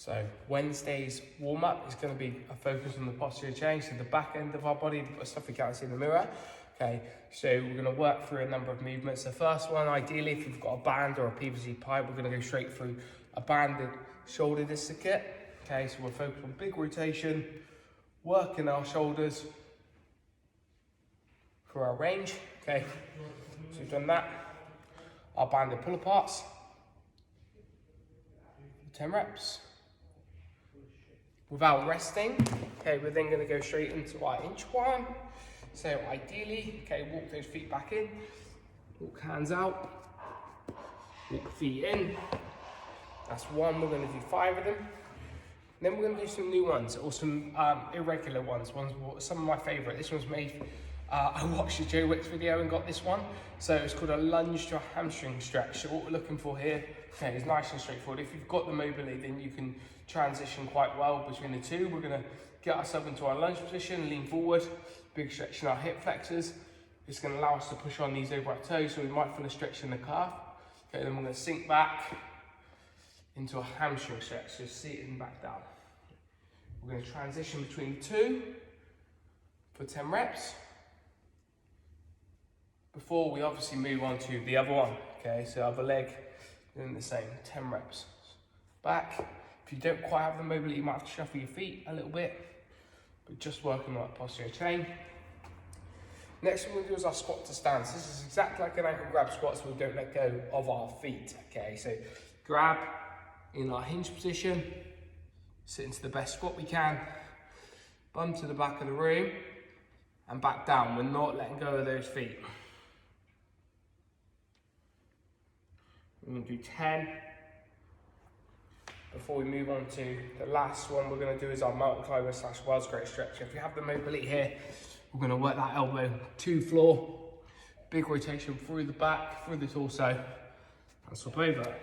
So Wednesday's warm-up is going to be a focus on the posterior chain, so the back end of our body, the stuff we can't see in the mirror. Okay, so we're going to work through a number of movements. The first one, ideally, if you've got a band or a PVC pipe, we're going to go straight through a banded shoulder dislocate. Okay, so we're focused on big rotation, working our shoulders for our range. Okay, so we've done that. Our banded pull aparts, 10 reps. Without resting, okay, we're then going to go straight into our inchworm. So ideally, okay, walk those feet back in, walk hands out, walk feet in. That's one. We're going to do 5 of them. Then we're going to do some new ones, or some irregular ones. Some of my favourite. This one's made. I watched the Joe Wicks video and got this one. So it's called a lunge to a hamstring stretch. So what we're looking for here, okay, is nice and straightforward. If you've got the mobility, then you can transition quite well between the two. We're going to get ourselves into our lunge position, lean forward, big stretch in our hip flexors. It's going to allow us to push on these over our toes, so we might feel a stretch in the calf. Okay, then we're going to sink back into a hamstring stretch, so sitting back down. We're going to transition between the two for 10 reps. Before we obviously move on to the other one, okay, so other leg, doing the same, 10 reps. Back, if you don't quite have the mobility, you might have to shuffle your feet a little bit, but just working on that posterior chain. Next one we'll do is our squat to stance. This is exactly like an ankle grab squat, so we don't let go of our feet, okay, so grab in our hinge position, sit into the best squat we can, bum to the back of the room, and back down. We're not letting go of those feet. We're going to do 10. Before we move on to the last one, we're going to do is our mountain climber / wild great stretch. If you have the mobility here, we're going to work that elbow to floor, big rotation through the back, through the torso, and swap over.